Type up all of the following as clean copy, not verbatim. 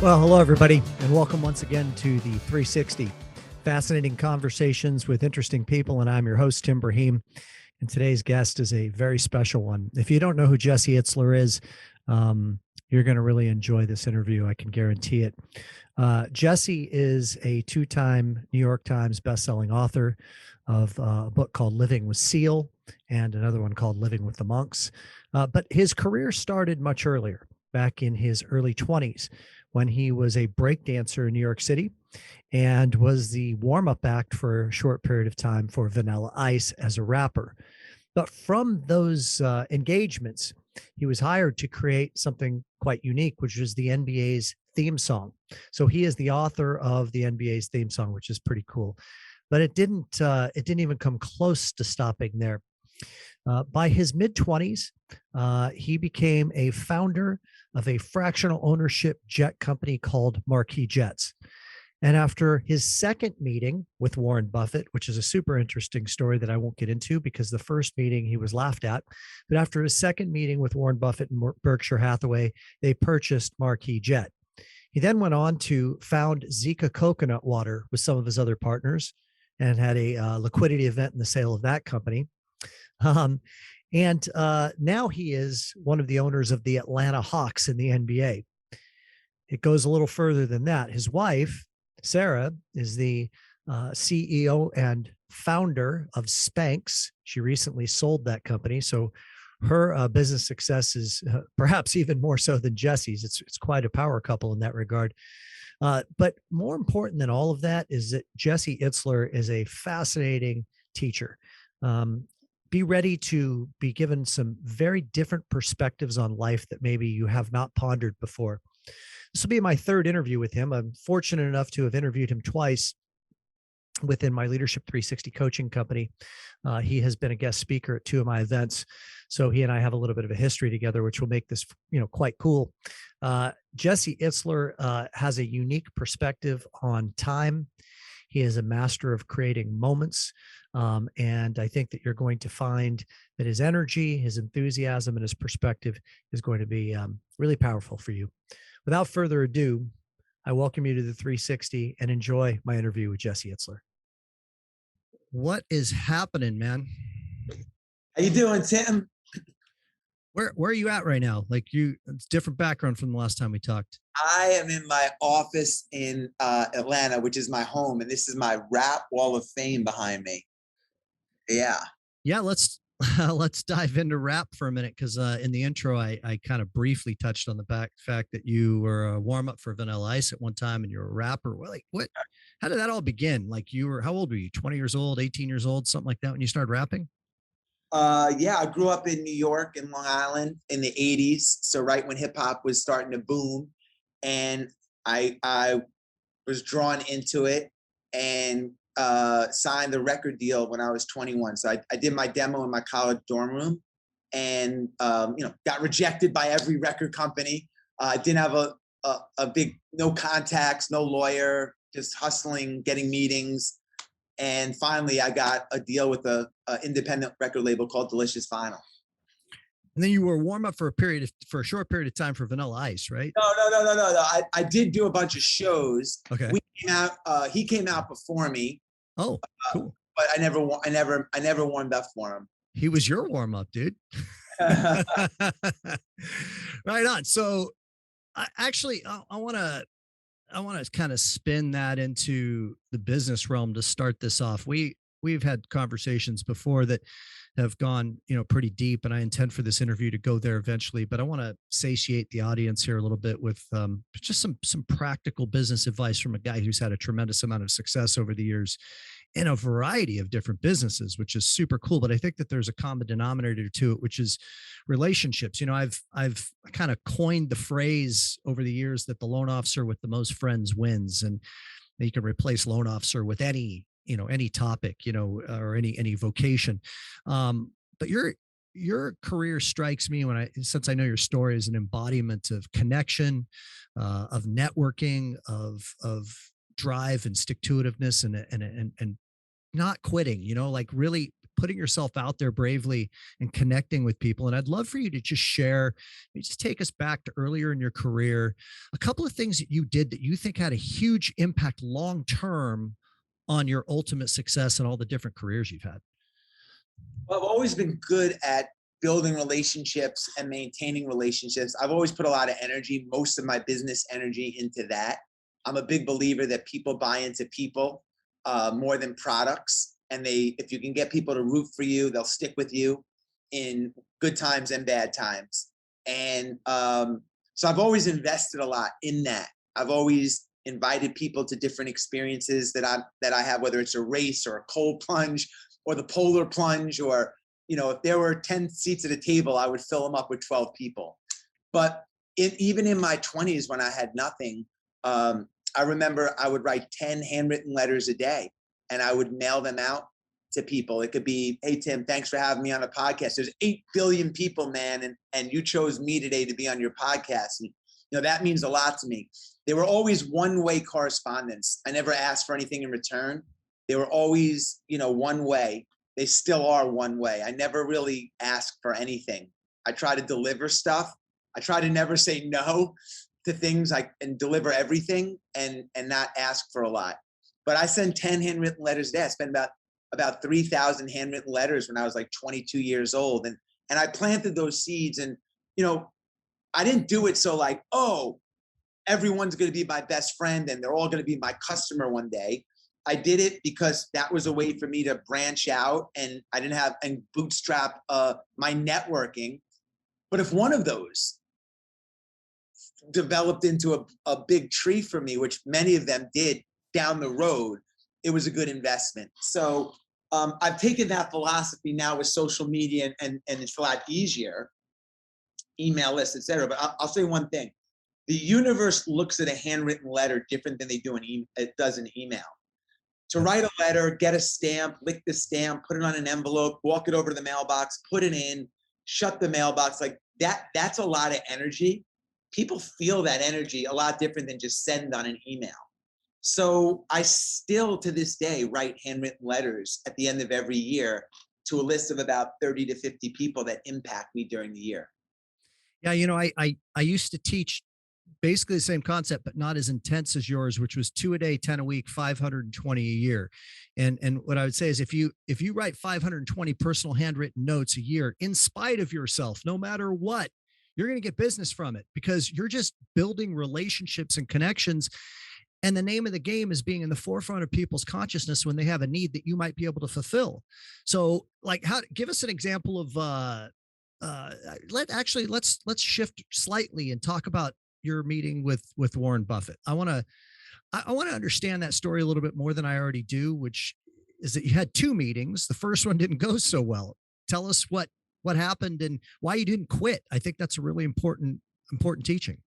Well, hello, everybody, and welcome once again to the 360. Fascinating conversations with interesting people, and I'm your host, Tim Braheem. And today's guest is a very special one. If you don't know who Jesse Itzler is, you're going to really enjoy this interview. I can guarantee it. Jesse is a two-time New York Times bestselling author of a book called Living with Seal and another one called Living with the Monks. But his career started much earlier, back in his early 20s, when he was a break dancer in New York City and was the warm-up act for a short period of time for Vanilla Ice as a rapper. But from those engagements, he was hired to create something quite unique, which was the NBA's theme song. So he is the author of the NBA's theme song, which is pretty cool. But it didn't even come close to stopping there. By his mid-20s, he became a founder of a fractional ownership jet company called Marquis Jets. And after his second meeting with Warren Buffett, which is a super interesting story that I won't get into because the first meeting he was laughed at, but after his second meeting with Warren Buffett and Berkshire Hathaway, they purchased Marquis Jet. He then went on to found Zico Coconut Water with some of his other partners and had a liquidity event in the sale of that company. And now he is one of the owners of the Atlanta Hawks in the NBA. It goes a little further than that. His wife, Sarah, is the CEO and founder of Spanx. She recently sold that company. So her business success is perhaps even more so than Jesse's. It's quite a power couple in that regard. But more important than all of that is that Jesse Itzler is a fascinating teacher. Be ready to be given some very different perspectives on life that maybe you have not pondered before. This will be my third interview with him. I'm fortunate enough to have interviewed him twice within my Leadership 360 coaching company. He has been a guest speaker at two of my events. So he and I have a little bit of a history together, which will make this, quite cool. Jesse Itzler has a unique perspective on time. He is a master of creating moments. And I think that you're going to find that his energy, his enthusiasm, and his perspective is going to be really powerful for you. Without further ado, I welcome you to the 360 and enjoy my interview with Jesse Itzler. What is happening, man? How you doing, Tim? Where are you at right now? It's different background from the last time we talked. I am in my office in Atlanta, which is my home, and this is my rap wall of fame behind me. Yeah, let's dive into rap for a minute, because in the intro I kind of briefly touched on the fact that you were a warm-up for Vanilla Ice at one time and you're a rapper. What how did that all begin? How old were you? 20 years old, 18 years old, something like that, when you started rapping? Yeah, I grew up in New York and Long Island in the 80s, so right when hip hop was starting to boom, and I was drawn into it and signed the record deal when I was 21. So I did my demo in my college dorm room, and got rejected by every record company. I didn't have a big, no contacts, no lawyer, just hustling, getting meetings. And finally, I got a deal with a independent record label called Delicious Vinyl. And then you were warm up for a short period of time for Vanilla Ice, right? No. I did do a bunch of shows. Okay. He came out before me. Oh, cool. But I never warmed up for him. He was your warm up, dude. Right on. So I want to kind of spin that into the business realm to start this off. We've had conversations before that have gone, pretty deep, and I intend for this interview to go there eventually, but I want to satiate the audience here a little bit with just some practical business advice from a guy who's had a tremendous amount of success over the years in a variety of different businesses, which is super cool. But I think that there's a common denominator to it, which is relationships. I've kind of coined the phrase over the years that the loan officer with the most friends wins, and you can replace loan officer with any topic, or any vocation. But your career strikes me since I know your story, is an embodiment of connection, of networking, of drive and stick-to-itiveness and not quitting, really putting yourself out there bravely and connecting with people. And I'd love for you to just share, just take us back to earlier in your career, a couple of things that you did that you think had a huge impact long term on your ultimate success and all the different careers you've had. Well, I've always been good at building relationships and maintaining relationships. I've always put a lot of energy, most of my business energy, into that. I'm a big believer that people buy into people more than products. And if you can get people to root for you, they'll stick with you in good times and bad times. And so I've always invested a lot in that. I've always invited people to different experiences that I have, whether it's a race or a cold plunge or the polar plunge, or, if there were 10 seats at a table, I would fill them up with 12 people. But even in my 20s, when I had nothing, I remember I would write 10 handwritten letters a day, and I would mail them out to people. It could be, "Hey, Tim, thanks for having me on a podcast. There's 8 billion people, man, and you chose me today to be on your podcast." And, that means a lot to me. They were always one-way correspondence. I never asked for anything in return. They were always, one way. They still are one way. I never really asked for anything. I try to deliver stuff. I try to never say no to things, and deliver everything and not ask for a lot. But I send 10 handwritten letters a day. I spent about 3,000 handwritten letters when I was like 22 years old. And I planted those seeds. And, I didn't do it so like, oh, everyone's going to be my best friend and they're all going to be my customer one day. I did it because that was a way for me to branch out, and I didn't have and bootstrap my networking. But if one of those developed into a big tree for me, which many of them did down the road, it was a good investment. So I've taken that philosophy now with social media, and it's a lot easier, email lists, etc. But I'll say one thing. The universe looks at a handwritten letter different than it does an email. To write a letter, get a stamp, lick the stamp, put it on an envelope, walk it over to the mailbox, put it in, shut the mailbox, like that's a lot of energy. People feel that energy a lot different than just send on an email. So I still, to this day, write handwritten letters at the end of every year to a list of about 30 to 50 people that impact me during the year. Yeah, I used to teach basically the same concept, but not as intense as yours, which was 2 a day, 10 a week, 520 a year. And what I would say is if you write 520 personal handwritten notes a year, in spite of yourself, no matter what, you're going to get business from it because you're just building relationships and connections. And the name of the game is being in the forefront of people's consciousness when they have a need that you might be able to fulfill. So give us an example of, let's shift slightly and talk about your meeting with Warren Buffett. I want to understand that story a little bit more than I already do, which is that you had 2 meetings. The first one didn't go so well. Tell us what happened and why you didn't quit. I think that's a really important teaching.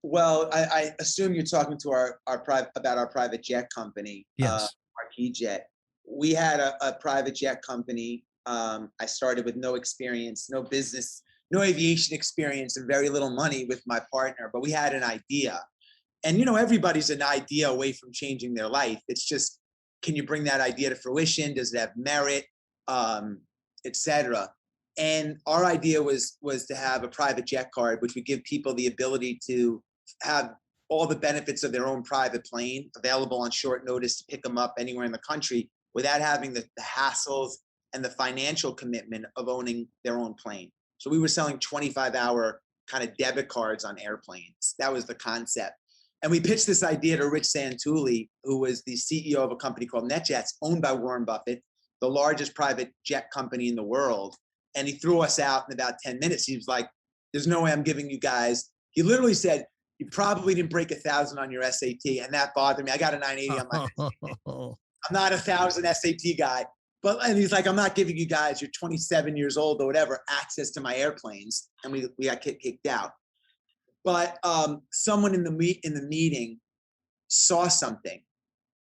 Well, I assume you're talking to our private jet company, Yes. Marquis Jet. We had a private jet company. I started with no experience, no business, no aviation experience, and very little money with my partner. But we had an idea, and everybody's an idea away from changing their life. It's just, can you bring that idea to fruition? Does it have merit, etc. And our idea was to have a private jet card, which would give people the ability to have all the benefits of their own private plane available on short notice to pick them up anywhere in the country without having the hassles and the financial commitment of owning their own plane. So we were selling 25-hour kind of debit cards on airplanes. That was the concept. And we pitched this idea to Rich Santulli, who was the CEO of a company called NetJets, owned by Warren Buffett, the largest private jet company in the world. And he threw us out in about 10 minutes. He was like, "There's no way I'm giving you guys." He literally said, "You probably didn't break 1,000 on your SAT." And that bothered me. I got a 980 on my SAT. I'm not 1,000 SAT guy. And he's like, "I'm not giving you guys, you're 27 years old or whatever, access to my airplanes." And we got kicked out. But someone in the meeting saw something,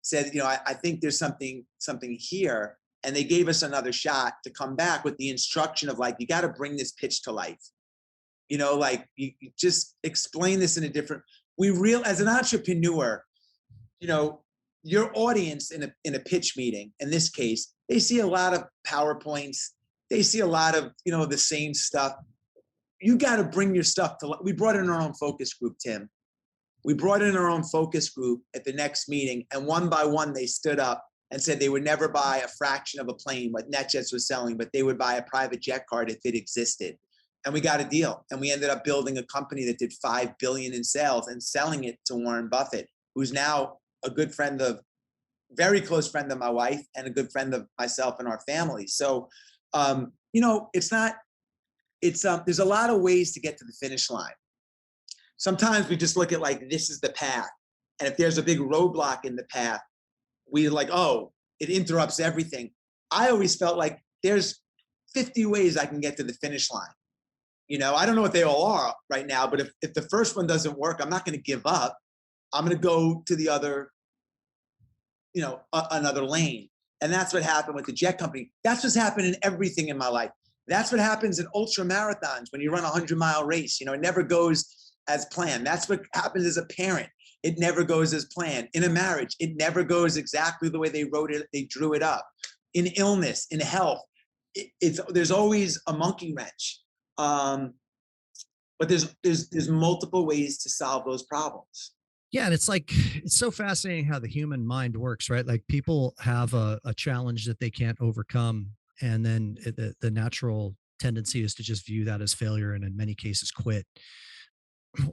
said, I think there's something here. And they gave us another shot to come back with the instruction of like, you got to bring this pitch to life. You just explain this in a different, as an entrepreneur, your audience in a pitch meeting, in this case, They see a lot of PowerPoints. They see a lot of, the same stuff. You got to bring your stuff to, we brought in our own focus group, Tim. We brought in our own focus group at the next meeting, and one by one, they stood up and said they would never buy a fraction of a plane what NetJets was selling, but they would buy a private jet card if it existed. And we got a deal. And we ended up building a company that did $5 billion in sales and selling it to Warren Buffett, who's now a good friend of, very close friend of my wife and a good friend of myself and our family. So, it's not, there's a lot of ways to get to the finish line. Sometimes we just look at like, this is the path. And if there's a big roadblock in the path, we like, oh, it interrupts everything. I always felt like there's 50 ways I can get to the finish line. I don't know what they all are right now, but if the first one doesn't work, I'm not going to give up. I'm going to go to the other, another lane. And that's what happened with the jet company. That's what's happened in everything in my life. That's what happens in ultra marathons when you run a 100-mile race. It never goes as planned. That's what happens as a parent. It never goes as planned. In a marriage, it never goes exactly the way they wrote it, they drew it up. In illness, in health, there's always a monkey wrench. But there's multiple ways to solve those problems. Yeah, and it's so fascinating how the human mind works, right? Like people have a challenge that they can't overcome, and then the natural tendency is to just view that as failure, and in many cases quit.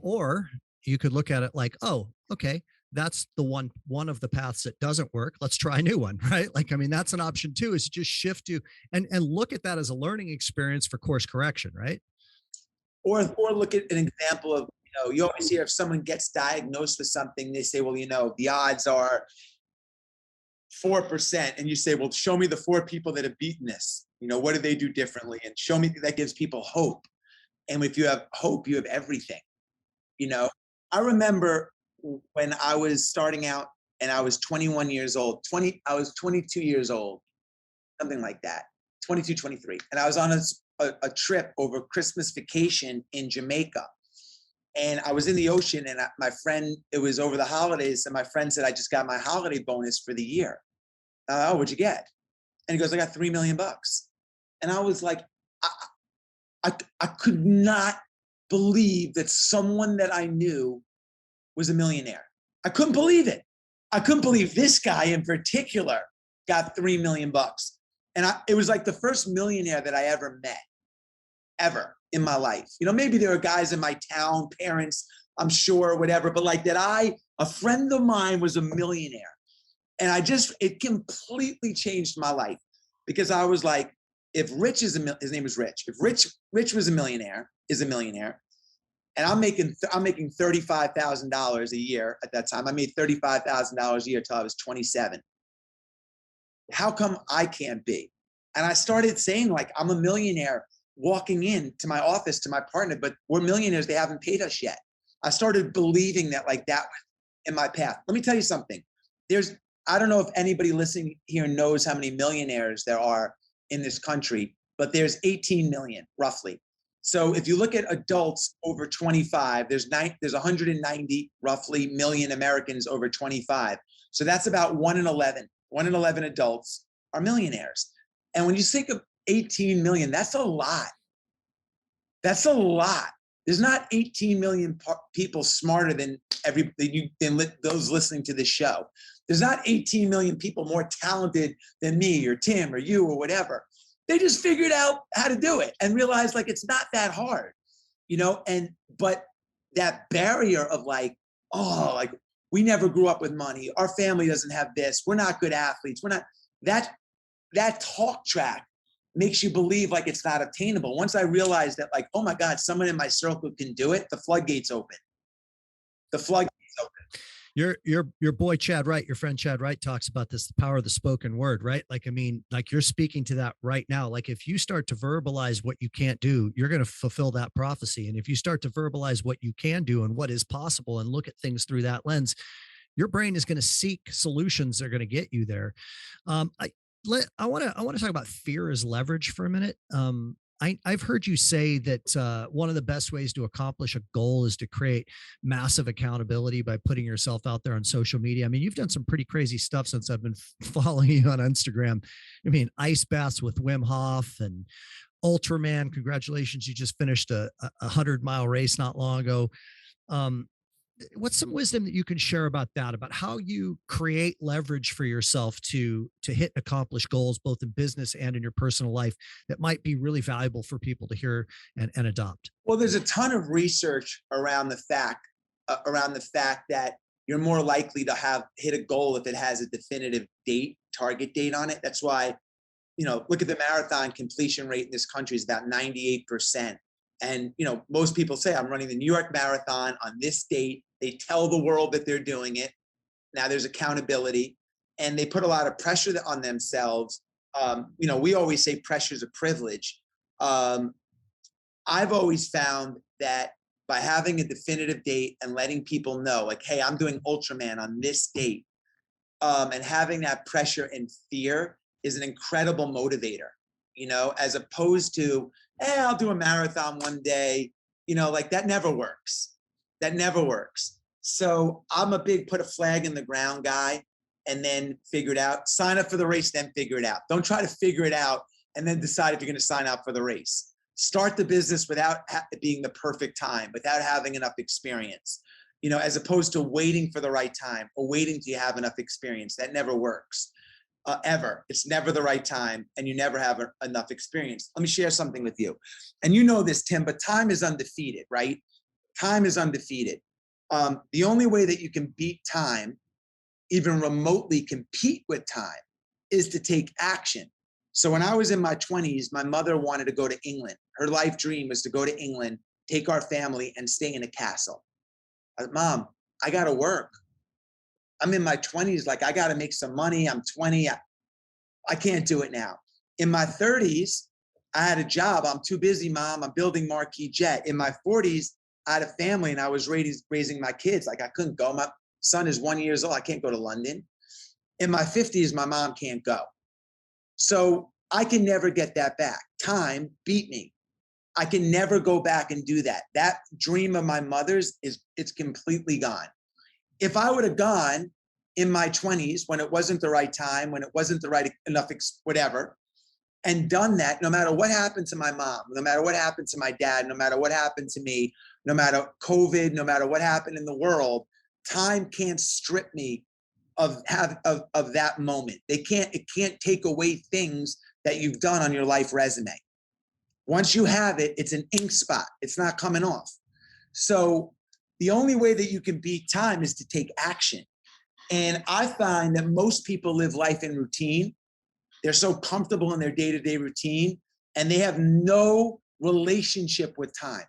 Or you could look at it like, oh, okay, that's the one of the paths that doesn't work. Let's try a new one, right? Like, I mean, that's an option too, is to just shift to and look at that as a learning experience for course correction, right? Or look at an example of, you always hear if someone gets diagnosed with something, they say, well, the odds are 4%. And you say, well, show me the 4 people that have beaten this. What do they do differently? And show me that gives people hope. And if you have hope, you have everything. I remember when I was starting out and I was 21 years old, I was 22 years old, something like that, 22, 23. And I was on a trip over Christmas vacation in Jamaica. And I was in the ocean, and my friend, it was over the holidays, and my friend said, I just got my holiday bonus for the year. Oh, what'd you get? And he goes, I got $3 million. And I was like, I could not believe that someone that I knew was a millionaire. I couldn't believe it. I couldn't believe this guy in particular got $3 million. And it was like the first millionaire that I ever met, ever in my life. Maybe there are guys in my town, parents, I'm sure, whatever, but like a friend of mine was a millionaire. And it completely changed my life, because I was like, if Rich his name was Rich. If Rich was a millionaire, and I'm making $35,000 a year at that time. I made $35,000 a year till I was 27. How come I can't be? And I started saying, like, I'm a millionaire walking in to my office to my partner, but we're millionaires. They haven't paid us yet. I started believing that, like, that was in my path. Let me tell you something. I don't know if anybody listening here knows how many millionaires there are in this country, but there's 18 million roughly. So if you look at adults over 25, there's 190 roughly million Americans over 25. So that's about 1 in 11. 1 in 11 adults are millionaires. And when you think of 18 million, that's a lot. That's a lot. There's not 18 million people smarter than those listening to this show. There's not 18 million people more talented than me or Tim or you or whatever. They just figured out how to do it and realized, like, it's not that hard, but that barrier of like, oh, like, we never grew up with money. Our family doesn't have this. We're not good athletes. We're not that talk track makes you believe like it's not obtainable. Once I realized that, like, oh my God, someone in my circle can do it, the floodgates open. The floodgates open. Your boy Chad Wright, your friend Chad Wright, talks about this, the power of the spoken word, right? Like, I mean, like, you're speaking to that right now. Like, if you start to verbalize what you can't do, you're going to fulfill that prophecy. And if you start to verbalize what you can do and what is possible and look at things through that lens, your brain is going to seek solutions that are going to get you there. I want to talk about fear as leverage for a minute. I've heard you say that one of the best ways to accomplish a goal is to create massive accountability by putting yourself out there on social media. I mean, you've done some pretty crazy stuff since I've been following you on Instagram. I mean, ice baths with Wim Hof and Ultraman. Congratulations, you just finished a 100-mile race not long ago. Um, what's some wisdom that you can share about that, about how you create leverage for yourself to hit and accomplish goals both in business and in your personal life that might be really valuable for people to hear and adopt? Well, there's a ton of research around the fact that you're more likely to have hit a goal if it has a definitive target date on it. That's why, look at the marathon completion rate in this country is about 98%. And, most people say, I'm running the New York Marathon on this date. They tell the world that they're doing it. Now there's accountability, and they put a lot of pressure on themselves. We always say pressure is a privilege. I've always found that by having a definitive date and letting people know, like, hey, I'm doing Ultraman on this date, and having that pressure and fear is an incredible motivator, as opposed to, hey, I'll do a marathon one day, like that never works. That never works. So I'm a big put a flag in the ground guy and then figure it out. Sign up for the race, then figure it out. Don't try to figure it out and then decide if you're going to sign up for the race. Start the business without it being the perfect time, without having enough experience, as opposed to waiting for the right time or waiting till you have enough experience. That never works, ever. It's never the right time, and you never have enough experience. Let me share something with you. And you know this, Tim, but time is undefeated, right? Time is undefeated. The only way that you can beat time, even remotely compete with time, is to take action. So when I was in my 20s, my mother wanted to go to England. Her life dream was to go to England, take our family, and stay in a castle. I said, Mom, I got to work. I'm in my 20s. Like, I got to make some money. I'm 20. I can't do it now. In my 30s, I had a job. I'm too busy, Mom. I'm building Marquis Jet. In my 40s, I had a family and I was raising my kids. Like, I couldn't go. My son is 1 year old. I can't go to London. In my 50s, my mom can't go. So I can never get that back. Time beat me. I can never go back and do that. That dream of my mother's it's completely gone. If I would have gone in my 20s when it wasn't the right time, when it wasn't the right enough, whatever, and done that, no matter what happened to my mom, no matter what happened to my dad, no matter what happened to me, no matter COVID, no matter what happened in the world, time can't strip me of that moment. It can't take away things that you've done on your life resume. Once you have it, it's an ink spot. It's not coming off. So the only way that you can beat time is to take action. And I find that most people live life in routine. They're so comfortable in their day-to-day routine, and they have no relationship with time.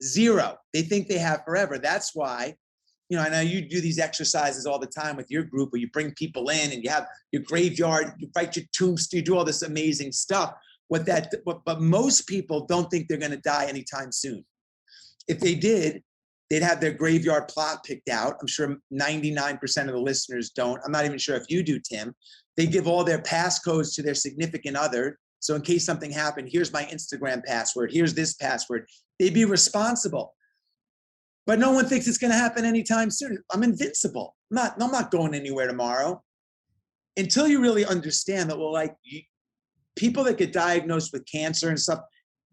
Zero. They think they have forever. That's why, I know you do these exercises all the time with your group where you bring people in and you have your graveyard, you write your tombstone, you do all this amazing stuff. But most people don't think they're going to die anytime soon. If they did, they'd have their graveyard plot picked out. I'm sure 99% of the listeners don't. I'm not even sure if you do, Tim. They give all their passcodes to their significant other. So in case something happened, here's my Instagram password. Here's this password. They'd be responsible. But no one thinks it's going to happen anytime soon. I'm invincible. I'm not going anywhere tomorrow. Until you really understand that, people that get diagnosed with cancer and stuff,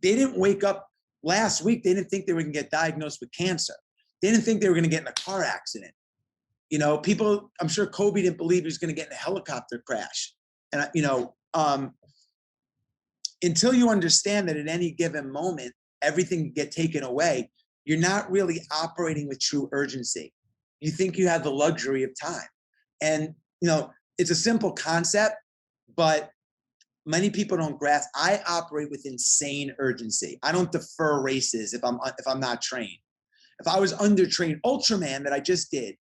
they didn't wake up last week. They didn't think they were going to get diagnosed with cancer. They didn't think they were going to get in a car accident. People, I'm sure Kobe didn't believe he was going to get in a helicopter crash. And, until you understand that at any given moment, everything can get taken away, you're not really operating with true urgency. You think you have the luxury of time. And, it's a simple concept, but many people don't grasp. I operate with insane urgency. I don't defer races if I'm not trained. If I was undertrained, Ultraman that I just did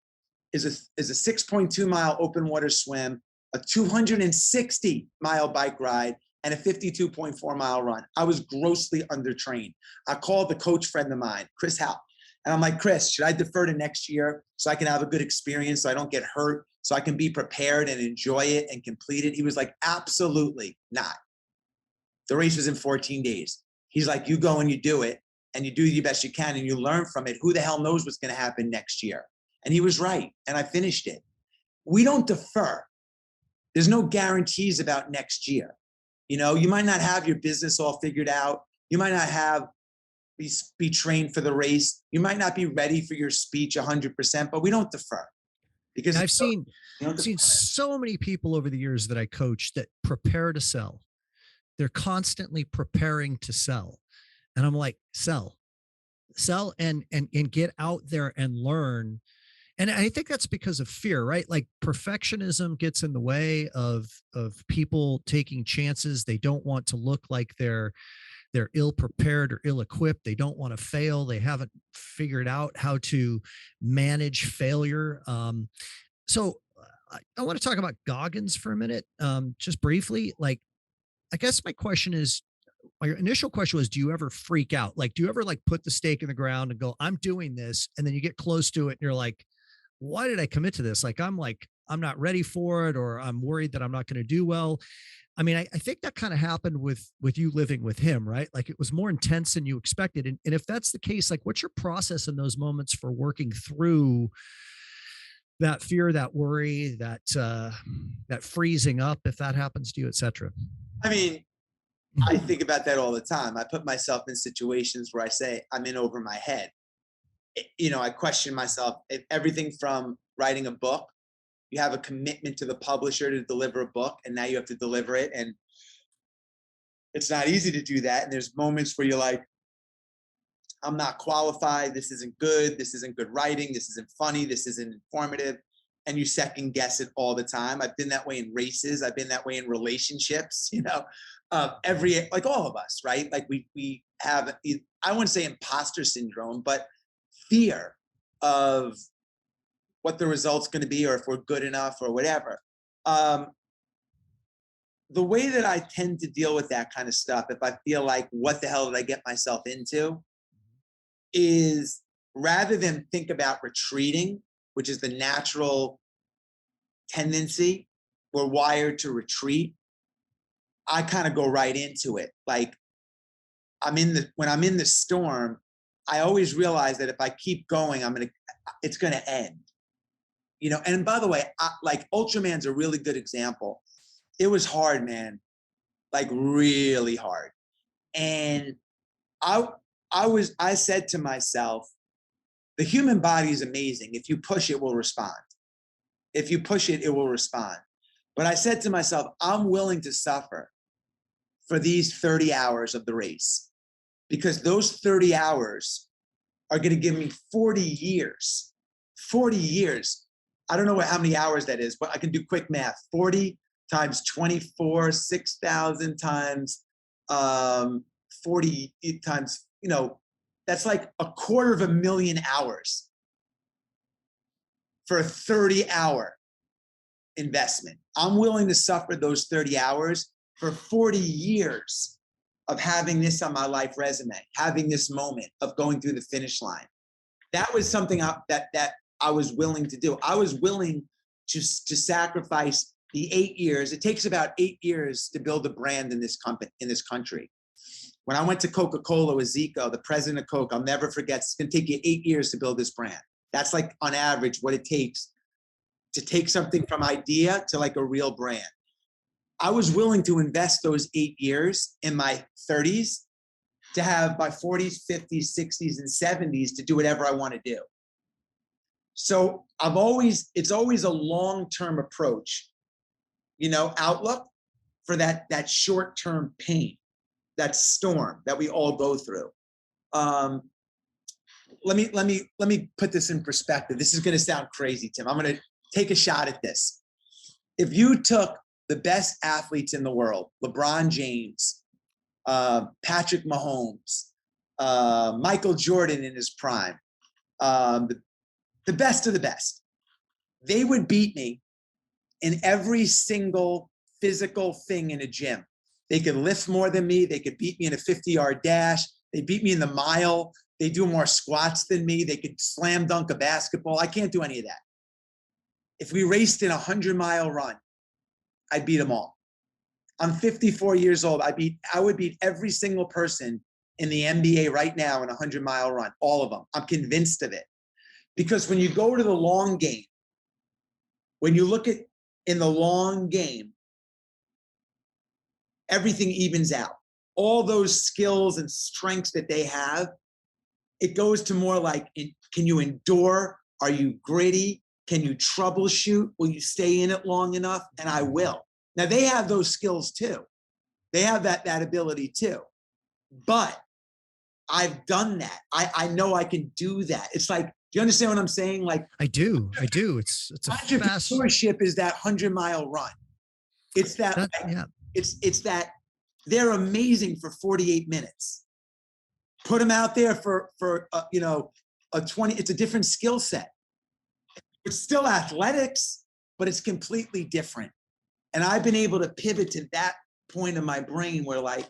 is a 6.2 mile open water swim, a 260 mile bike ride, and a 52.4 mile run. I was grossly undertrained. I called the coach friend of mine, Chris Howe, and I'm like, Chris, should I defer to next year so I can have a good experience, so I don't get hurt, so I can be prepared and enjoy it and complete it? He was like, absolutely not. The race was in 14 days. He's like, you go and you do it, and you do the best you can, and you learn from it. Who the hell knows what's going to happen next year? And he was right, and I finished it. We don't defer. There's no guarantees about next year. You know, you might not have your business all figured out. You might not have be trained for the race. You might not be ready for your speech 100%, but we don't defer because I've seen so many people over the years that I coach that prepare to sell. They're constantly preparing to sell. And I'm like, sell and get out there and learn. And I think that's because of fear, right? Like perfectionism gets in the way of people taking chances. They don't want to look like they're ill prepared or ill equipped. They don't want to fail. They haven't figured out how to manage failure. So I want to talk about Goggins for a minute, just briefly. Like, I guess my initial question was, do you ever freak out? Like, do you ever like put the stake in the ground and go, I'm doing this, and then you get close to it and you're like, why did I commit to this? Like, I'm not ready for it, or I'm worried that I'm not going to do well. I mean, I think that kind of happened with you living with him, right? Like it was more intense than you expected. And if that's the case, like what's your process in those moments for working through that fear, that worry, that freezing up, if that happens to you, et cetera? I mean, I think about that all the time. I put myself in situations where I say I'm in over my head. You know, I question myself. Everything from writing a book, you have a commitment to the publisher to deliver a book, and now you have to deliver it, and it's not easy to do that. And there's moments where you're like, I'm not qualified. This isn't good. This isn't good writing. This isn't funny. This isn't informative. And you second guess it all the time. I've been that way in races. I've been that way in relationships, you know, like all of us, right? Like we have, I wouldn't say imposter syndrome, but fear of what the result's going to be, or if we're good enough or whatever. The way that I tend to deal with that kind of stuff, if I feel like, what the hell did I get myself into, is rather than think about retreating, which is the natural tendency, we're wired to retreat. I kind of go right into it. Like when I'm in the storm, I always realize that if I keep going, it's going to end. You know, and by the way, like Ultraman's a really good example. It was hard, man, like really hard. And I said to myself, the human body is amazing. If you push it, will respond. If you push it, it will respond. But I said to myself, I'm willing to suffer for these 30 hours of the race, because those 30 hours are going to give me 40 years. 40 years. I don't know how many hours that is, but I can do quick math. 40 times 24, 6,000 times 40 times, you know, that's like 250,000 hours for a 30-hour investment. I'm willing to suffer those 30 hours for 40 years of having this on my life resume, having this moment of going through the finish line. That was something that I was willing to do. I was willing to sacrifice the 8 years. It takes about 8 years to build a brand in this country. When I went to Coca-Cola with Zico, the president of Coke, I'll never forget, it's going to take you 8 years to build this brand. That's like on average what it takes to take something from idea to like a real brand. I was willing to invest those 8 years in my 30s to have my 40s, 50s, 60s, and 70s to do whatever I want to do. So it's always a long-term approach, you know, outlook for that short-term pain, that storm that we all go through. Let me put this in perspective. This is going to sound crazy, Tim. I'm going to take a shot at this. If you took the best athletes in the world, LeBron James, Patrick Mahomes, Michael Jordan in his prime, the best of the best, they would beat me in every single physical thing in a gym. They could lift more than me. They could beat me in a 50-yard dash. They beat me in the mile. They do more squats than me. They could slam dunk a basketball. I can't do any of that. If we raced in a 100-mile run, I'd beat them all. I'm 54 years old. I would beat every single person in the NBA right now in a 100-mile run, all of them. I'm convinced of it. Because when you go to the long game, when you look at in the long game, everything evens out. All those skills and strengths that they have, it goes to more like, can you endure? Are you gritty? Can you troubleshoot? Will you stay in it long enough? And I will. Now they have those skills too. They have that ability too. But I've done that. I know I can do that. It's like, do you understand what I'm saying? Like I do. It's a fast entrepreneurship is that 100-mile run. It's that, that yeah. It's that they're amazing for 48 minutes. Put them out there for a 20. It's a different skill set. It's still athletics, but it's completely different. And I've been able to pivot to that point in my brain where, like,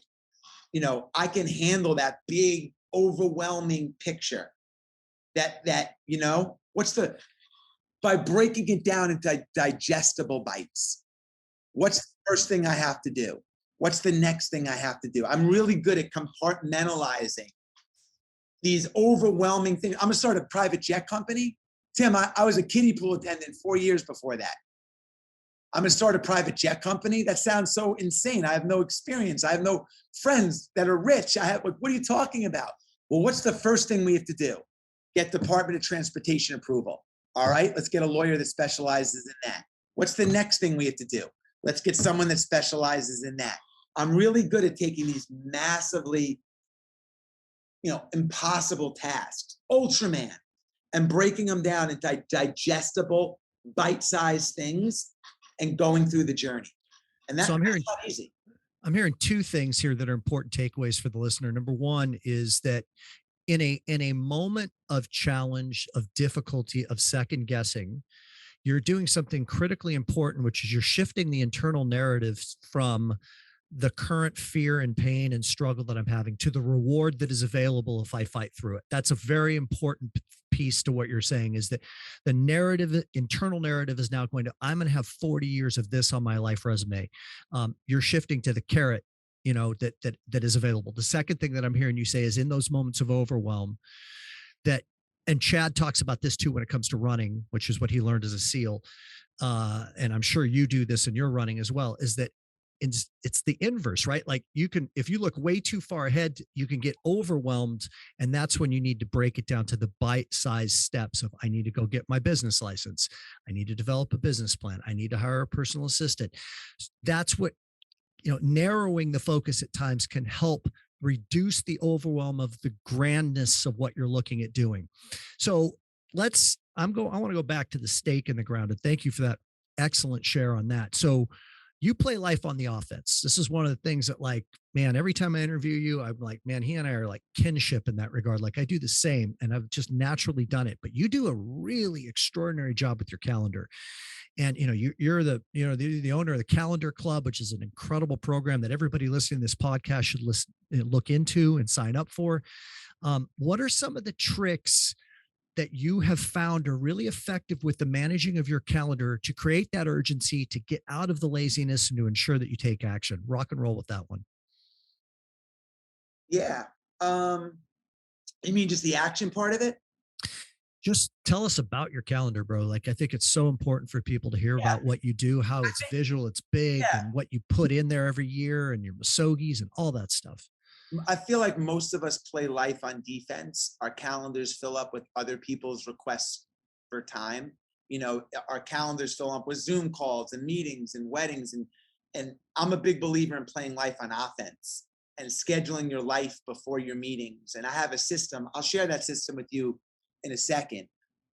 I can handle that big, overwhelming picture. That by breaking it down into digestible bites. What's the first thing I have to do? What's the next thing I have to do? I'm really good at compartmentalizing these overwhelming things. I'm gonna start a private jet company. Tim, I was a kiddie pool attendant 4 years before that. I'm gonna start a private jet company. That sounds so insane. I have no experience. I have no friends that are rich. What are you talking about? Well, what's the first thing we have to do? Get Department of Transportation approval. All right, let's get a lawyer that specializes in that. What's the next thing we have to do? Let's get someone that specializes in that. I'm really good at taking these massively, impossible tasks, Ultraman, and breaking them down into digestible, bite-sized things and going through the journey. And that's not easy. I'm hearing two things here that are important takeaways for the listener. Number one is that in a moment of challenge, of difficulty, of second guessing, you're doing something critically important, which is you're shifting the internal narrative from the current fear and pain and struggle that I'm having to the reward that is available if I fight through it. That's a very important piece to what you're saying, is that the narrative, internal narrative, is now going to, I'm going to have 40 years of this on my life resume. You're shifting to the carrot, that is available. The second thing that I'm hearing you say is, in those moments of overwhelm, that, and Chad talks about this too when it comes to running, which is what he learned as a SEAL. And I'm sure you do this in your running as well, is that it's the inverse, right? Like, if you look way too far ahead, you can get overwhelmed. And that's when you need to break it down to the bite-sized steps of, I need to go get my business license. I need to develop a business plan. I need to hire a personal assistant. That's what, narrowing the focus at times can help reduce the overwhelm of the grandness of what you're looking at doing. So I want to go back to the stake in the ground, and thank you for that excellent share on that. So you play life on the offense. This is one of the things that, like, man, every time I interview you, I'm like, man, he and I are like kinship in that regard. Like, I do the same, and I've just naturally done it, but you do a really extraordinary job with your calendar. And, you're the owner of the Calendar Club, which is an incredible program that everybody listening to this podcast should look into and sign up for. What are some of the tricks that you have found are really effective with the managing of your calendar to create that urgency, to get out of the laziness, and to ensure that you take action? Rock and roll with that one. Yeah. You mean just the action part of it? Just tell us about your calendar, bro. Like, I think it's so important for people to hear about what you do, how it's visual, it's big, and what you put in there every year, and your Masogis and all that stuff. I feel like most of us play life on defense. Our calendars fill up with other people's requests for time. Our calendars fill up with Zoom calls and meetings and weddings. And I'm a big believer in playing life on offense and scheduling your life before your meetings. And I have a system. I'll share that system with you in a second.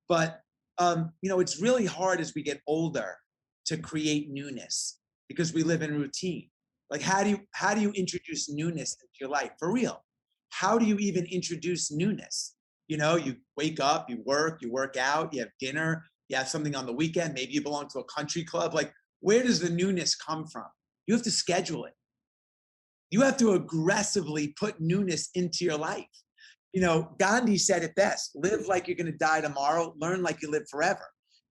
But, it's really hard as we get older to create newness because we live in routine. Like, how do you introduce newness into your life for real? How do you even introduce newness? You wake up, you work out, you have dinner, you have something on the weekend. Maybe you belong to a country club. Like, where does the newness come from? You have to schedule it. You have to aggressively put newness into your life. Gandhi said it best: live like you're going to die tomorrow, learn like you live forever.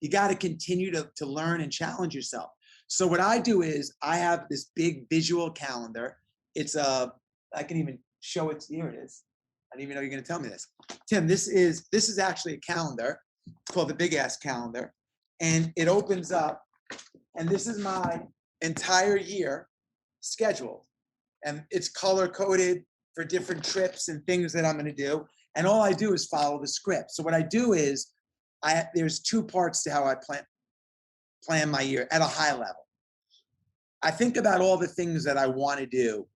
You got to continue to learn and challenge yourself. So what I do is I have this big visual calendar. I can even show it. Here it is. I didn't even know you're going to tell me this. Tim, this is actually a calendar. It's called the Big Ass Calendar. And it opens up, and this is my entire year scheduled. And it's color coded for different trips and things that I'm going to do. And all I do is follow the script. So what I do is there's two parts to how I plan my year at a high level. I think about all the things that I want to do.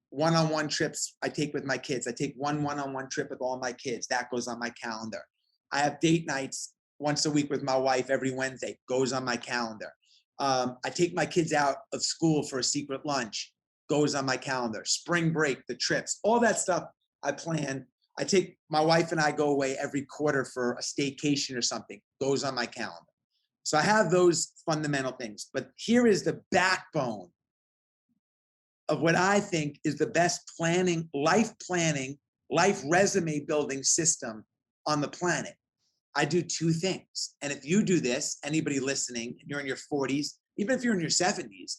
One-on-one trips I take with my kids. I take one-on-one trip with all my kids. That goes on my calendar. I have date nights once a week with my wife every Wednesday. Goes on my calendar. I take my kids out of school for a secret lunch. Goes on my calendar. Spring break, the trips, all that stuff I plan. I take my wife and I go away every quarter for a staycation or something. Goes on my calendar. So I have those fundamental things. But here is the backbone of what I think is the best planning, life resume building system on the planet. I do two things. And if you do this, anybody listening, and you're in your 40s, even if you're in your 70s,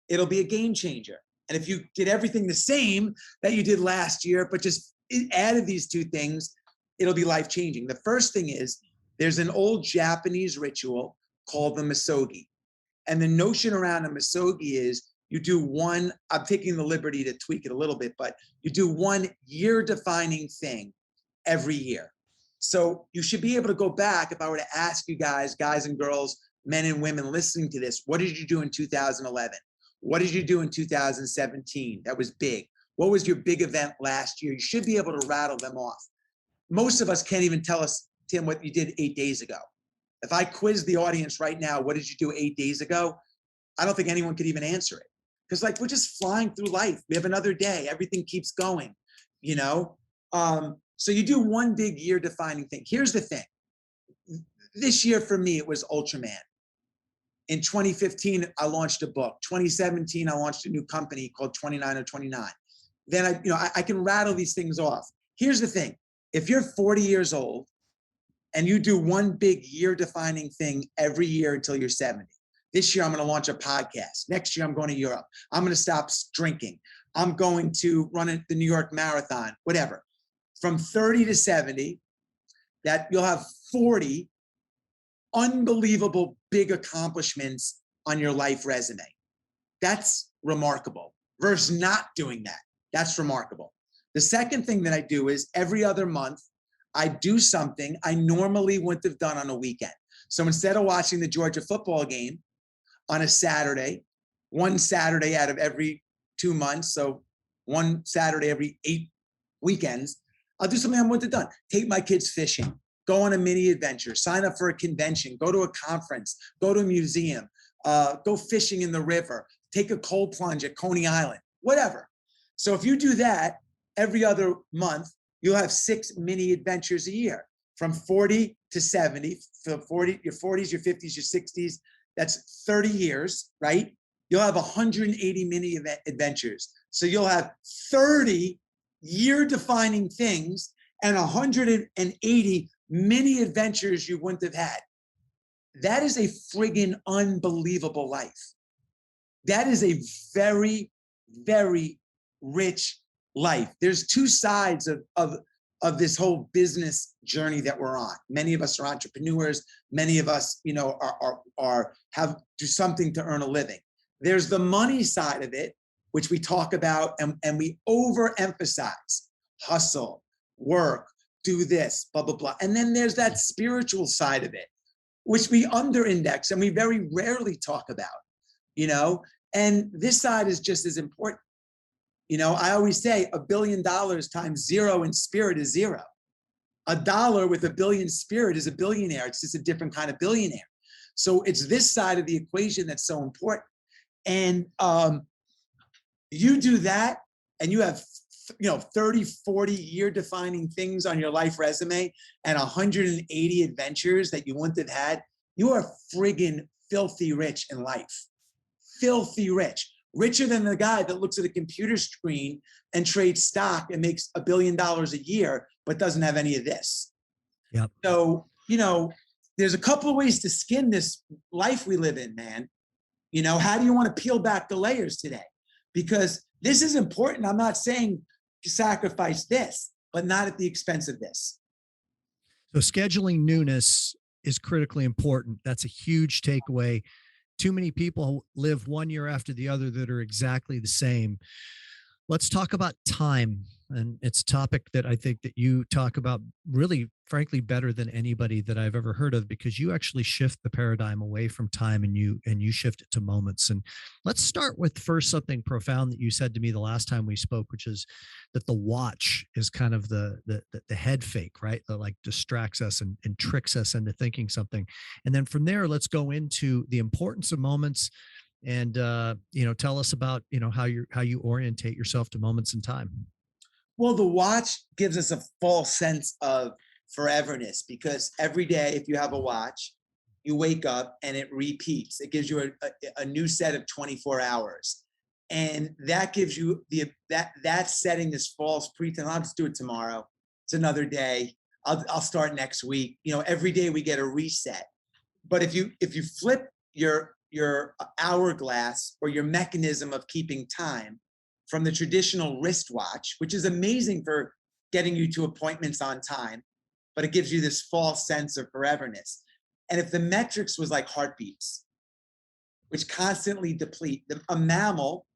it'll be a game changer. And if you did everything the same that you did last year, but just added these two things, it'll be life changing. The first thing is there's an old Japanese ritual called the misogi. And the notion around a misogi is you do one, I'm taking the liberty to tweak it a little bit, but you do one year defining thing every year. So you should be able to go back. If I were to ask you guys and girls, men and women listening to this, what did you do in 2011? What did you do in 2017? That was big. What was your big event last year? You should be able to rattle them off. Most of us can't even tell us, Tim, what you did 8 days ago. If I quiz the audience right now, what did you do 8 days ago? I don't think anyone could even answer it. Because we're just flying through life. We have another day. Everything keeps going, you know? So you do one big year defining thing. Here's the thing. This year for me, it was Ultraman. In 2015, I launched a book. 2017, I launched a new company called 29 or 29. Then I can rattle these things off. Here's the thing. If you're 40 years old and you do one big year defining thing every year until you're 70, this year I'm going to launch a podcast. Next year I'm going to Europe. I'm going to stop drinking. I'm going to run the New York Marathon, whatever. From 30 to 70, that you'll have 40 unbelievable big accomplishments on your life resume. That's remarkable. Versus not doing that. That's remarkable. The second thing that I do is every other month, I do something I normally wouldn't have done on a weekend. So instead of watching the Georgia football game on a Saturday, one Saturday out of every 2 months, so one Saturday every 8 weekends, I'll do something I wouldn't have done. Take my kids fishing, go on a mini adventure, sign up for a convention, go to a conference, go to a museum, go fishing in the river, take a cold plunge at Coney Island, whatever. So if you do that every other month, you'll have 6 mini adventures a year from 40 to 70. So 40, your 40s, your 50s, your 60s, that's 30 years, right? You'll have 180 mini adventures. So you'll have 30 year-defining things and 180 mini adventures you wouldn't have had. That is a friggin' unbelievable life. That is a very, very rich life. There's two sides of this whole business journey that we're on. Many of us are entrepreneurs. Many of us, do something to earn a living. There's the money side of it, which we talk about and we overemphasize. Hustle, work, do this, blah, blah, blah. And then there's that spiritual side of it, which we under-index and we very rarely talk about, and this side is just as important. I always say $1 billion times 0 in spirit is 0. $1 with $1 billion spirit is a billionaire. It's just a different kind of billionaire. So it's this side of the equation that's so important. And you do that and you have 30, 40 year defining things on your life resume and 180 adventures that you wouldn't have had. You are friggin' filthy rich in life. Filthy rich. Richer than the guy that looks at a computer screen and trades stock and makes $1 billion a year, but doesn't have any of this. Yep. So, there's a couple of ways to skin this life we live in, man. How do you want to peel back the layers today? Because this is important. I'm not saying sacrifice this, but not at the expense of this. So scheduling newness is critically important. That's a huge takeaway. Too many people live one year after the other that are exactly the same. Let's talk about time. And it's a topic that I think that you talk about really, frankly, better than anybody that I've ever heard of, because you actually shift the paradigm away from time and you shift it to moments. And let's start with first something profound that you said to me the last time we spoke, which is that the watch is kind of the head fake, right? That like distracts us and tricks us into thinking something. And then from there, let's go into the importance of moments and tell us about how you orientate yourself to moments in time. Well, the watch gives us a false sense of foreverness, because every day, if you have a watch, you wake up and it repeats. It gives you a new set of 24 hours. And that gives you that setting this false pretense. I'll just do it tomorrow. It's another day. I'll start next week. Every day we get a reset. But if you flip your hourglass or your mechanism of keeping time from the traditional wristwatch, which is amazing for getting you to appointments on time, but it gives you this false sense of foreverness. And if the metrics was like heartbeats, which constantly deplete, a mammal,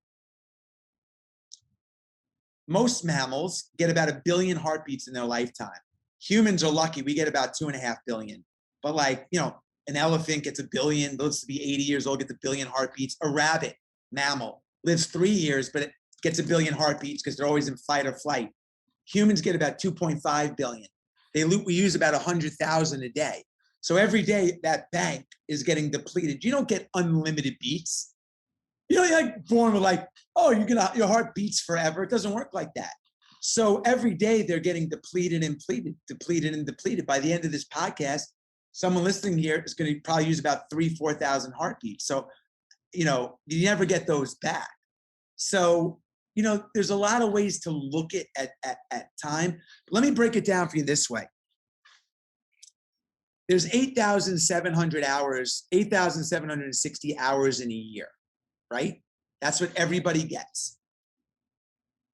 most mammals get about 1 billion heartbeats in their lifetime. Humans are lucky, we get about 2.5 billion. But an elephant gets 1 billion, lives to be 80 years old, gets 1 billion heartbeats. A rabbit, mammal, lives 3 years, but it gets 1 billion heartbeats because they're always in fight or flight. Humans get about 2.5 billion. We use about 100,000 a day. So every day that bank is getting depleted. You don't get unlimited beats. You're like born with your heart beats forever. It doesn't work like that. So every day they're getting depleted and depleted. By the end of this podcast, someone listening here is going to probably use about 4,000 heartbeats. So, you never get those back. So, there's a lot of ways to look at time. Let me break it down for you this way. There's 8,700 hours, 8,760 hours in a year, right? That's what everybody gets.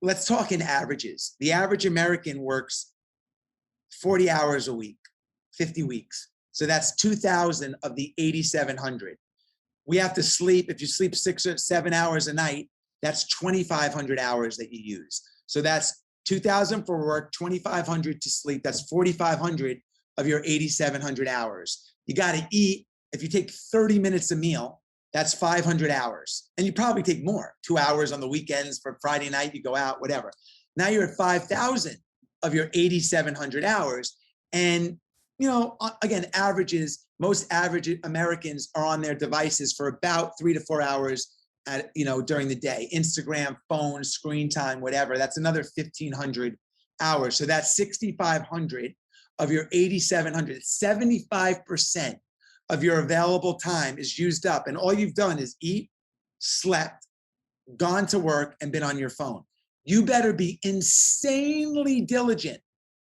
Let's talk in averages. The average American works 40 hours a week, 50 weeks. So that's 2,000 of the 8,700. We have to sleep. If you sleep 6 or 7 hours a night, that's 2,500 hours that you use. So that's 2,000 for work, 2,500 to sleep. That's 4,500 of your 8,700 hours. You got to eat. If you take 30 minutes a meal, that's 500 hours. And you probably take more, 2 hours on the weekends for Friday night, you go out, whatever. Now you're at 5,000 of your 8,700 hours. And, again, averages, most average Americans are on their devices for about 3 to 4 hours during the day. Instagram, phone, screen time, whatever. That's another 1,500 hours. So that's 6,500 of your 8,700. 75% of your available time is used up. And all you've done is eat, slept, gone to work, and been on your phone. You better be insanely diligent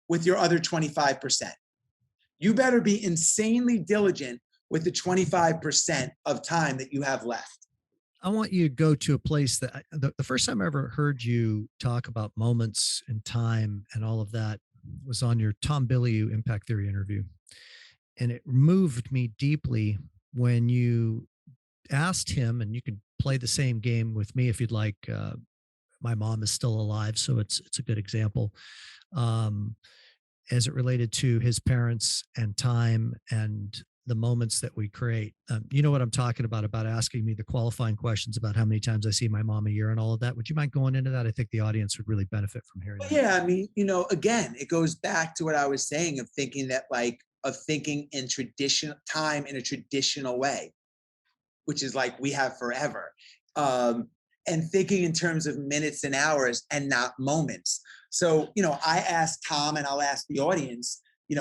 with your other 25%. You better be insanely diligent with the 25% of time that you have left. I want you to go to a place that the first time I ever heard you talk about moments and time and all of that was on your Tom Bilyeu Impact Theory interview. And it moved me deeply when you asked him, and you can play the same game with me if you'd like. My mom is still alive, so it's a good example. As it related to his parents and time and the moments that we create. You know what I'm talking about asking me the qualifying questions about how many times I see my mom a year and all of that. Would you mind going into that? I think the audience would really benefit from hearing that. Yeah, I mean, again, it goes back to what I was saying of thinking in traditional time in a traditional way, which is like we have forever. And thinking in terms of minutes and hours and not moments. So, I asked Tom, and I'll ask the audience,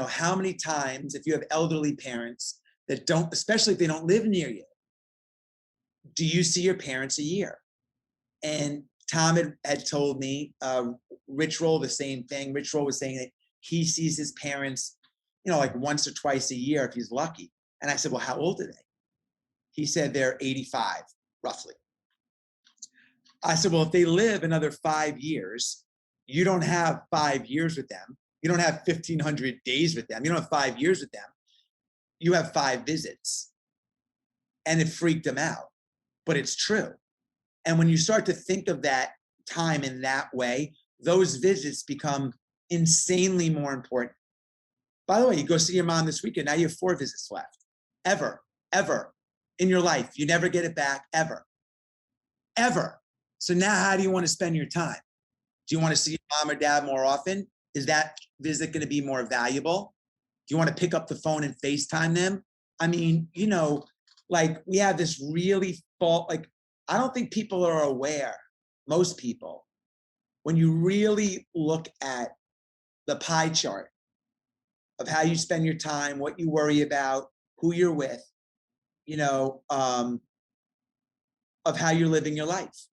how many times, if you have elderly parents that don't, especially if they don't live near you, do you see your parents a year? And Tom had told me, Rich Roll, the same thing. Rich Roll was saying that he sees his parents, like once or twice a year if he's lucky. And I said, well, how old are they? He said they're 85, roughly. I said, well, if they live another 5 years, you don't have 5 years with them. You don't have 1,500 days with them. You don't have 5 years with them. You have 5 visits. And it freaked him out. But it's true. And when you start to think of that time in that way, those visits become insanely more important. By the way, you go see your mom this weekend, now you have 4 visits left. Ever in your life. You never get it back, ever. So now how do you want to spend your time? Do you want to see your mom or dad more often? Is that visit going to be more valuable? Do you want to pick up the phone and FaceTime them? I mean, like we have this really like, I don't think people are aware, most people, when you really look at the pie chart of how you spend your time, what you worry about, who you're with, of how you're living your life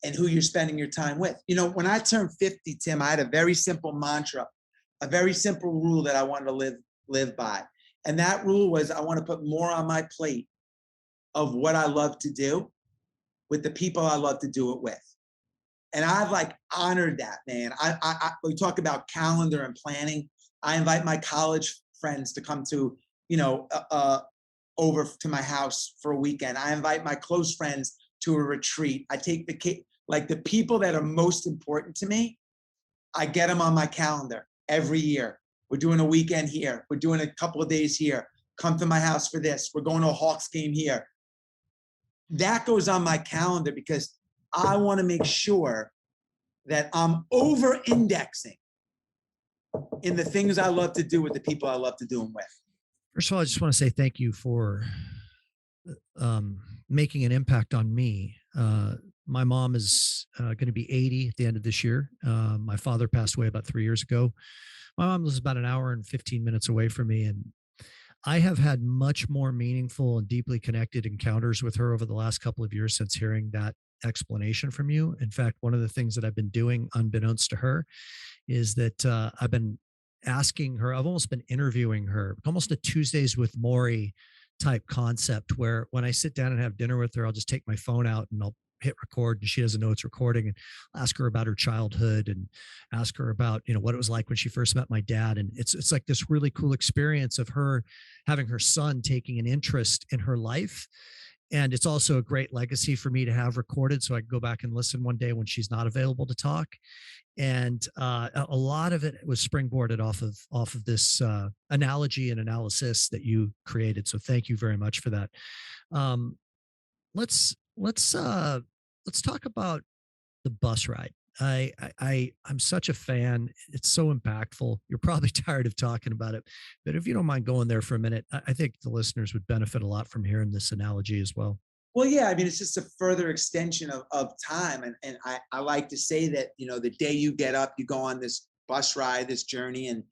and who you're spending your time with. When I turned 50, Tim, I had a very simple mantra, a very simple rule that I wanted to live by. And that rule was I want to put more on my plate of what I love to do with the people I love to do it with. And I've like honored that, man. We talk about calendar and planning. I invite my college friends to come to, over to my house for a weekend. I invite my close friends to a retreat. I take the people that are most important to me, I get them on my calendar every year. We're doing a weekend here. We're doing a couple of days here. Come to my house for this. We're going to a Hawks game here. That goes on my calendar because I want to make sure that I'm over-indexing in the things I love to do with the people I love to do them with. First of all, I just want to say thank you for making an impact on me. My mom is going to be 80 at the end of this year. My father passed away about 3 years ago. My mom lives about an hour and 15 minutes away from me. And I have had much more meaningful and deeply connected encounters with her over the last couple of years since hearing that explanation from you. In fact, one of the things that I've been doing unbeknownst to her is that I've been asking her, I've almost been interviewing her, almost a Tuesdays with Maury type concept, where when I sit down and have dinner with her, I'll just take my phone out and I'll hit record and she doesn't know it's recording, and ask her about her childhood and ask her about, what it was like when she first met my dad. And it's like this really cool experience of her having her son taking an interest in her life. And it's also a great legacy for me to have recorded so I can go back and listen one day when she's not available to talk. And a lot of it was springboarded off of this analogy and analysis that you created. So thank you very much for that. Um, let's talk about the bus ride. I'm such a fan. It's so impactful. You're probably tired of talking about it, but if you don't mind going there for a minute, I think the listeners would benefit a lot from hearing this analogy as well. Well, yeah, I mean, it's just a further extension of time. And I like to say that, the day you get up, you go on this bus ride, this journey, and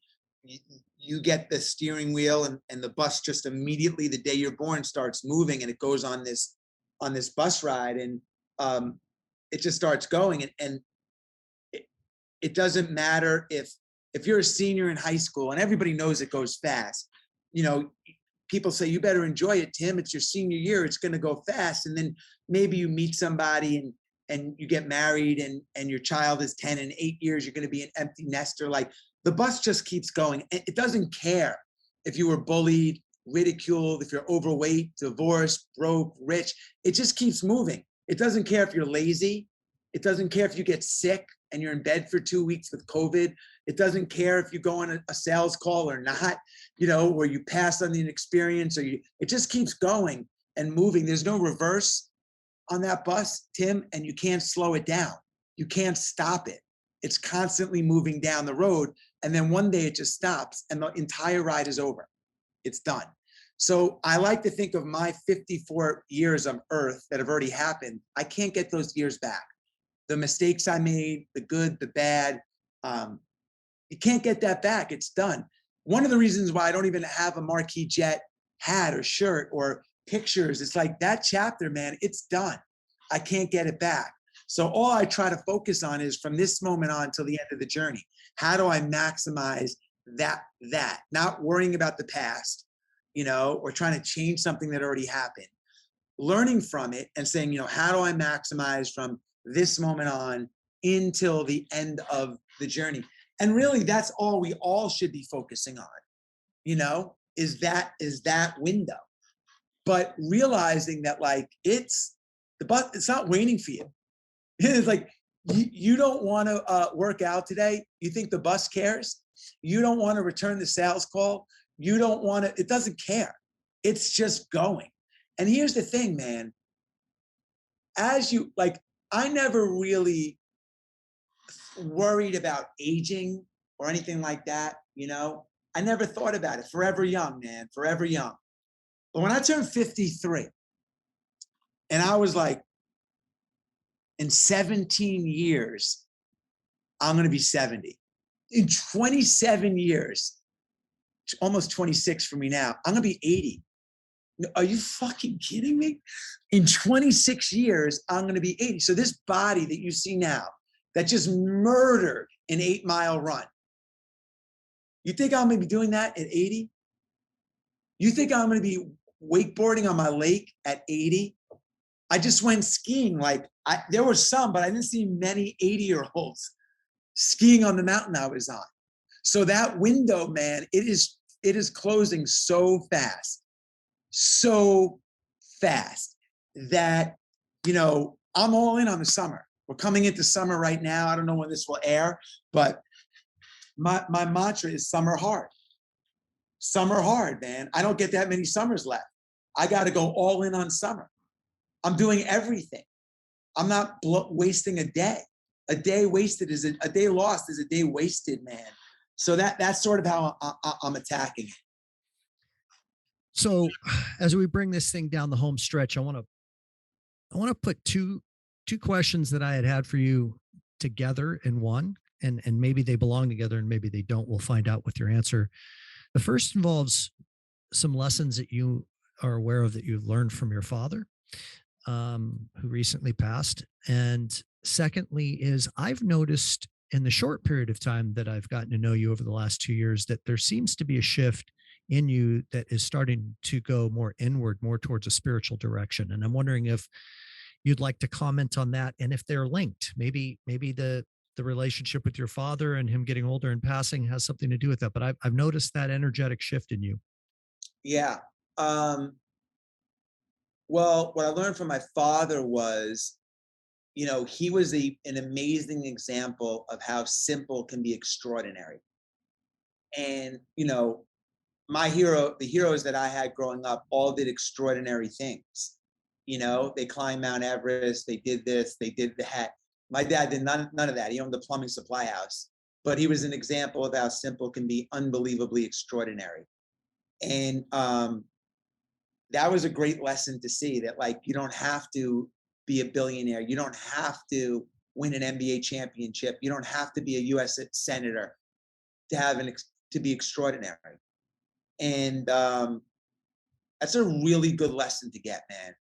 you get the steering wheel and the bus just immediately the day you're born starts moving and it goes on this bus ride. And it just starts going. And it doesn't matter if you're a senior in high school, and everybody knows it goes fast. People say, you better enjoy it, Tim. It's your senior year. It's going to go fast. And then maybe you meet somebody and you get married and your child is 10 and 8 years, you're going to be an empty nester. Like the bus just keeps going. It doesn't care if you were bullied, ridiculed, if you're overweight, divorced, broke, rich. It just keeps moving. It doesn't care if you're lazy. It doesn't care if you get sick and you're in bed for 2 weeks with COVID. It doesn't care if you go on a sales call or not, where you pass on an experience it just keeps going and moving. There's no reverse on that bus, Tim, and you can't slow it down. You can't stop it. It's constantly moving down the road. And then one day it just stops and the entire ride is over. It's done. So I like to think of my 54 years on earth that have already happened. I can't get those years back. The mistakes I made, the good, the bad, you can't get that back. It's done. One of the reasons why I don't even have a Marquis Jet hat or shirt or pictures, it's like that chapter, man, it's done. I can't get it back. So all I try to focus on is from this moment on till the end of the journey, how do I maximize that, not worrying about the past, or trying to change something that already happened, learning from it and saying, how do I maximize from this moment on until the end of the journey? And really, that's all we all should be focusing on, is that window. But realizing that like it's not waiting for you. It's like you don't want to work out today. You think the bus cares? You don't want to return the sales call. You don't want to, it doesn't care. It's just going. And here's the thing, man. I never really worried about aging or anything like that. I never thought about it. Forever young, man, forever young. But when I turned 53 and I was like, in 17 years, I'm going to be 70. In 27 years, almost 26 for me now, I'm going to be 80. Are you fucking kidding me? In 26 years, I'm going to be 80. So this body that you see now, that just murdered an 8-mile run, you think I'm going to be doing that at 80? You think I'm going to be wakeboarding on my lake at 80? I just went skiing. There were some, but I didn't see many 80-year-olds skiing on the mountain I was on. So that window, man, it is closing so fast that, I'm all in on the summer. We're coming into summer right now. I don't know when this will air, but my mantra is summer hard. Summer hard, man. I don't get that many summers left. I got to go all in on summer. I'm doing everything. I'm not wasting a day. A day wasted is a day lost is a day wasted, man. So that's sort of how I'm attacking it. So as we bring this thing down the home stretch, I want to put two questions that I had for you together in one, and maybe they belong together and maybe they don't. We'll find out with your answer. The first involves some lessons that you are aware of that you've learned from your father, who recently passed. And secondly is I've noticed in the short period of time that I've gotten to know you over the last 2 years that there seems to be a shift in you that is starting to go more inward, more towards a spiritual direction. And I'm wondering if you'd like to comment on that and if they're linked. Maybe the relationship with your father and him getting older and passing has something to do with that. But I've noticed that energetic shift in you. Yeah. Well, what I learned from my father was, he was an amazing example of how simple can be extraordinary. And, the heroes that I had growing up all did extraordinary things. They climbed Mount Everest, they did this, they did that. My dad did none of that. He owned the plumbing supply house, but he was an example of how simple can be unbelievably extraordinary. And that was a great lesson to see that, you don't have to be a billionaire. You don't have to win an NBA championship. You don't have to be a U.S. senator to be extraordinary. And that's a really good lesson to get, man.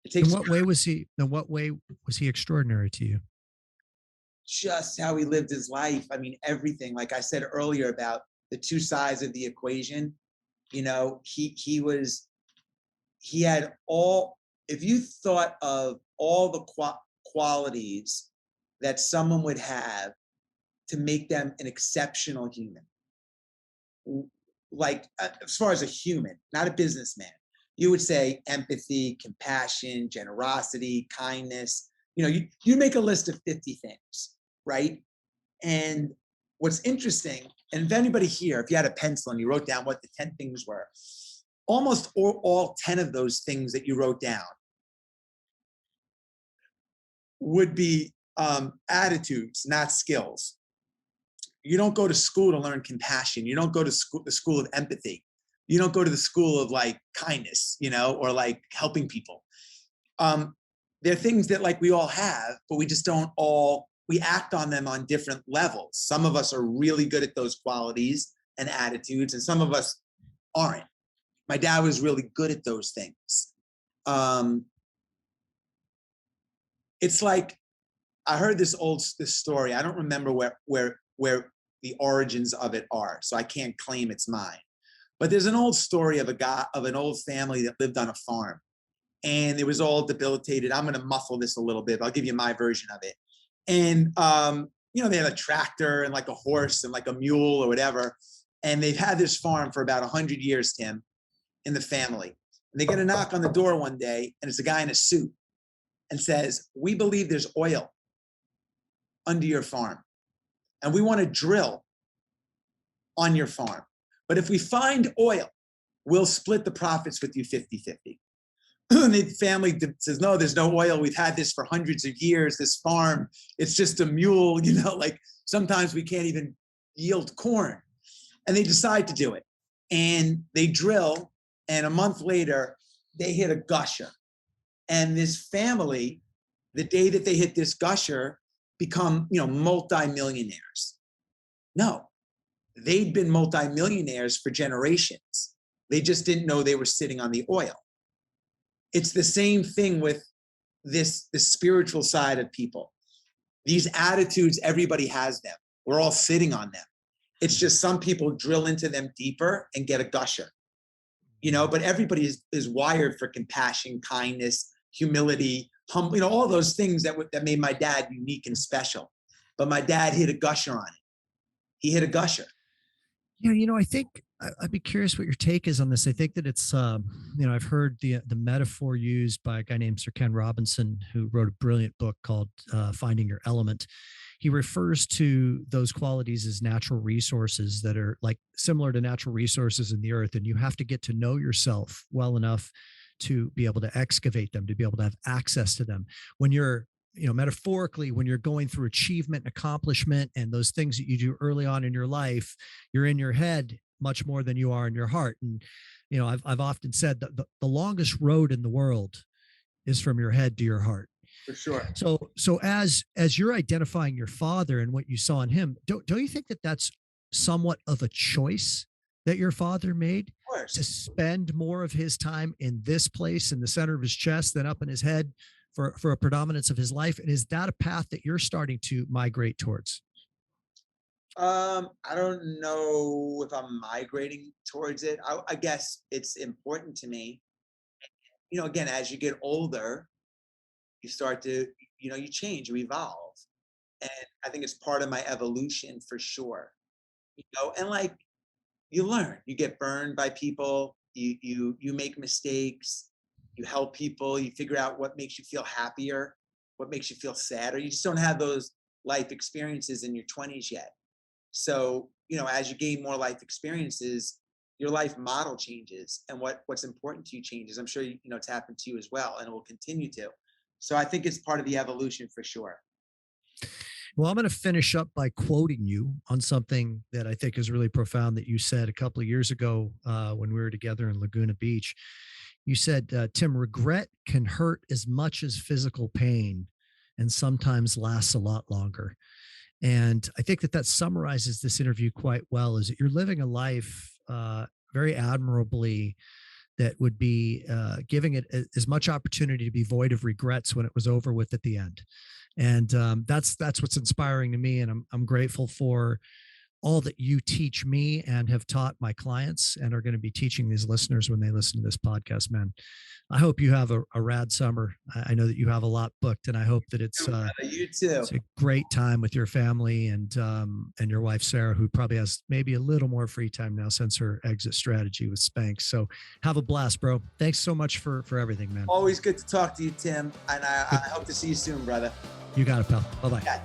It takes. In what way was he extraordinary to you? Just how he lived his life. I mean, everything. Like I said earlier about the two sides of the equation. He had all. If you thought of all the qualities that someone would have to make them an exceptional human, as far as a human, not a businessman, you would say empathy, compassion, generosity, kindness. You make a list of 50 things, right? And what's interesting, and if anybody here, if you had a pencil and you wrote down what the 10 things were, almost all 10 of those things that you wrote down would be attitudes, not skills. You don't go to school to learn compassion. You don't go to the school of empathy. You don't go to the school of kindness, or helping people. They're things that we all have, but we just don't we act on them on different levels. Some of us are really good at those qualities and attitudes, and some of us aren't. My dad was really good at those things. It's I heard this story. I don't remember where the origins of it are, so I can't claim it's mine. But there's an old story of an old family that lived on a farm, and it was all debilitated. I'm going to muffle this a little bit, but I'll give you my version of it. And they had a tractor and like a horse and like a mule or whatever, and they've had this farm for about 100 years, Tim, in the family. And they get a knock on the door one day, and it's a guy in a suit, and says, "We believe there's oil under your farm, and we want to drill on your farm. But if we find oil, we'll split the profits with you 50-50." And the family says, "No, there's no oil. We've had this for hundreds of years, this farm. It's just a mule, like sometimes we can't even yield corn." And they decide to do it. And they drill, and a month later, they hit a gusher. And this family, the day that they hit this gusher, become, multimillionaires. No, they'd been multimillionaires for generations. They just didn't know they were sitting on the oil. It's the same thing with the spiritual side of people. These attitudes, everybody has them. We're all sitting on them. It's just some people drill into them deeper and get a gusher. But everybody is wired for compassion, kindness, humility, humble, all those things that made my dad unique and special. But my dad hit a gusher on it. He hit a gusher. Yeah, I think I'd be curious what your take is on this. I think that it's, I've heard the metaphor used by a guy named Sir Ken Robinson, who wrote a brilliant book called Finding Your Element. He refers to those qualities as natural resources that are like similar to natural resources in the earth. And you have to get to know yourself well enough to be able to excavate them, to be able to have access to them. When you're metaphorically, when you're going through achievement and accomplishment and those things that you do early on in your life, you're in your head much more than you are in your heart. And, I've often said that the longest road in the world is from your head to your heart. For sure. So as you're identifying your father and what you saw in him, don't you think that that's somewhat of a choice that your father made to spend more of his time in this place in the center of his chest than up in his head for a predominance of his life? And is that a path that you're starting to migrate towards? I don't know if I'm migrating towards it. I guess it's important to me. Again, as you get older, you start to, you change, you evolve. And I think it's part of my evolution for sure. And like you learn, you get burned by people, you make mistakes, you help people, you figure out what makes you feel happier, what makes you feel sadder. You just don't have those life experiences in your 20s yet. So, as you gain more life experiences, your life model changes and what's important to you changes. I'm sure it's happened to you as well, and it will continue to. So I think it's part of the evolution for sure. Well, I'm going to finish up by quoting you on something that I think is really profound that you said a couple of years ago when we were together in Laguna Beach. You said, Tim, regret can hurt as much as physical pain and sometimes lasts a lot longer. And I think that summarizes this interview quite well, is that you're living a life very admirably that would be giving it as much opportunity to be void of regrets when it was over with at the end. And that's what's inspiring to me. And I'm grateful for all that you teach me and have taught my clients and are going to be teaching these listeners when they listen to this podcast, man. I hope you have a rad summer. I know that you have a lot booked, and I hope that it's you too. It's a great time with your family and your wife, Sarah, who probably has maybe a little more free time now since her exit strategy with Spanx. So have a blast, bro. Thanks so much for everything, man. Always good to talk to you, Tim. And I hope to see you soon, brother. You got it, pal. Bye-bye. Yeah.